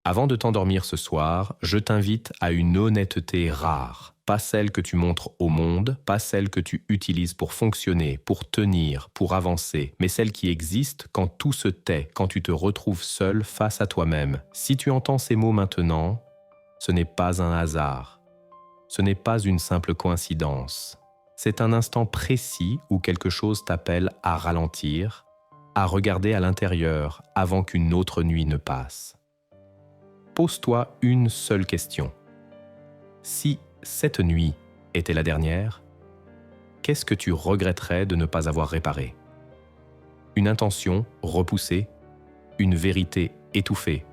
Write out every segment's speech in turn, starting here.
Avant de t'endormir ce soir, je t'invite à une honnêteté rare. Pas celle que tu montres au monde, pas celle que tu utilises pour fonctionner, pour tenir, pour avancer, mais celle qui existe quand tout se tait, quand tu te retrouves seul face à toi-même. Si tu entends ces mots maintenant, ce n'est pas un hasard. Ce n'est pas une simple coïncidence. C'est un instant précis où quelque chose t'appelle à ralentir, à regarder à l'intérieur avant qu'une autre nuit ne passe. Pose-toi une seule question. Si cette nuit était la dernière, qu'est-ce que tu regretterais de ne pas avoir réparé? Une intention repoussée, une vérité étouffée,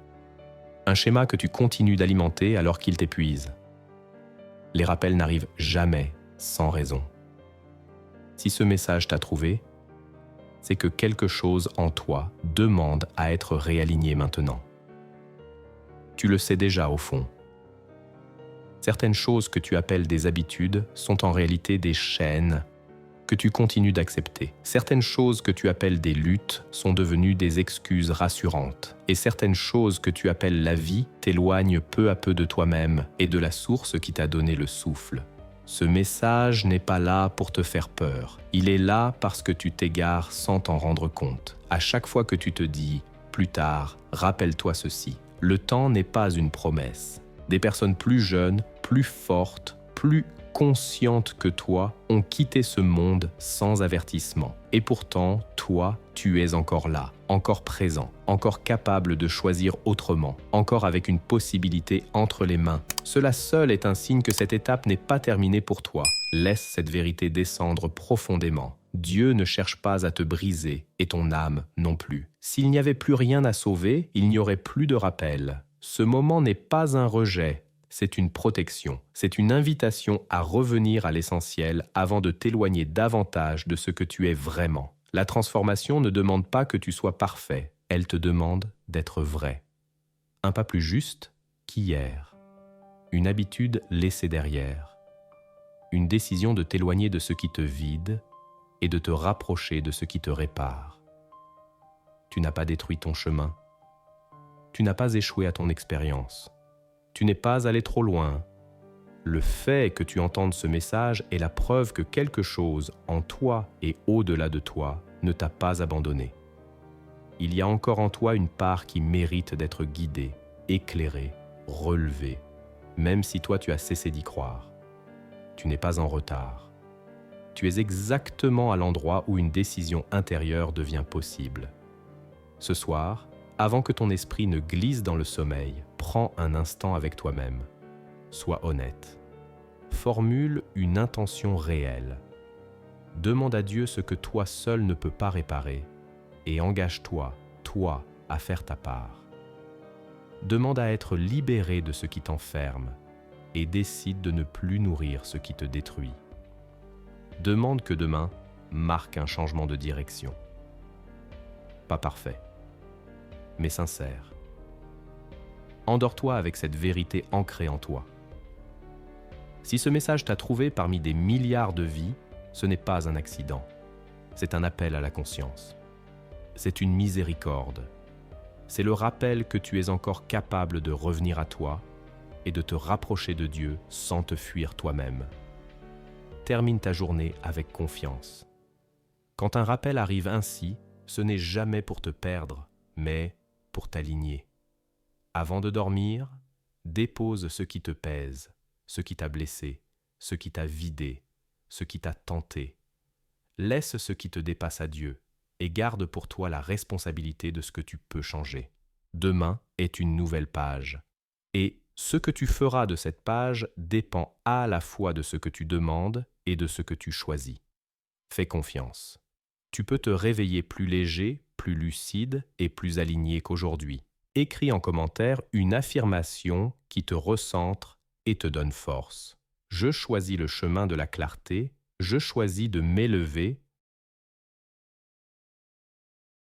un schéma que tu continues d'alimenter alors qu'il t'épuise. Les rappels n'arrivent jamais sans raison. Si ce message t'a trouvé, c'est que quelque chose en toi demande à être réaligné maintenant. Tu le sais déjà au fond. Certaines choses que tu appelles des habitudes sont en réalité des chaînes que tu continues d'accepter. Certaines choses que tu appelles des luttes sont devenues des excuses rassurantes. Et certaines choses que tu appelles la vie t'éloignent peu à peu de toi-même et de la source qui t'a donné le souffle. Ce message n'est pas là pour te faire peur. Il est là parce que tu t'égares sans t'en rendre compte. À chaque fois que tu te dis « plus tard, rappelle-toi ceci », le temps n'est pas une promesse. Des personnes plus jeunes, plus fortes, plus conscientes que toi ont quitté ce monde sans avertissement. Et pourtant, toi, tu es encore là, encore présent, encore capable de choisir autrement, encore avec une possibilité entre les mains. Cela seul est un signe que cette étape n'est pas terminée pour toi. Laisse cette vérité descendre profondément. Dieu ne cherche pas à te briser, et ton âme non plus. S'il n'y avait plus rien à sauver, il n'y aurait plus de rappel. Ce moment n'est pas un rejet, c'est une protection. C'est une invitation à revenir à l'essentiel avant de t'éloigner davantage de ce que tu es vraiment. La transformation ne demande pas que tu sois parfait, elle te demande d'être vrai. Un pas plus juste qu'hier. Une habitude laissée derrière. Une décision de t'éloigner de ce qui te vide et de te rapprocher de ce qui te répare. Tu n'as pas détruit ton chemin. Tu n'as pas échoué à ton expérience. Tu n'es pas allé trop loin. Le fait que tu entendes ce message est la preuve que quelque chose en toi et au-delà de toi ne t'a pas abandonné. Il y a encore en toi une part qui mérite d'être guidée, éclairée, relevée, même si toi tu as cessé d'y croire. Tu n'es pas en retard. Tu es exactement à l'endroit où une décision intérieure devient possible. Ce soir, avant que ton esprit ne glisse dans le sommeil, prends un instant avec toi-même. Sois honnête. Formule une intention réelle. Demande à Dieu ce que toi seul ne peux pas réparer et engage-toi, toi, à faire ta part. Demande à être libéré de ce qui t'enferme et décide de ne plus nourrir ce qui te détruit. Demande que demain marque un changement de direction. Pas parfait, mais sincère. Endors-toi avec cette vérité ancrée en toi. Si ce message t'a trouvé parmi des milliards de vies, ce n'est pas un accident. C'est un appel à la conscience. C'est une miséricorde. C'est le rappel que tu es encore capable de revenir à toi et de te rapprocher de Dieu sans te fuir toi-même. Termine ta journée avec confiance. Quand un rappel arrive ainsi, ce n'est jamais pour te perdre, mais pour t'aligner. Avant de dormir, dépose ce qui te pèse, ce qui t'a blessé, ce qui t'a vidé, ce qui t'a tenté. Laisse ce qui te dépasse à Dieu et garde pour toi la responsabilité de ce que tu peux changer. Demain est une nouvelle page. Et ce que tu feras de cette page dépend à la fois de ce que tu demandes et de ce que tu choisis. Fais confiance. Tu peux te réveiller plus léger, plus lucide et plus aligné qu'aujourd'hui. Écris en commentaire une affirmation qui te recentre et te donne force. Je choisis le chemin de la clarté, je choisis de m'élever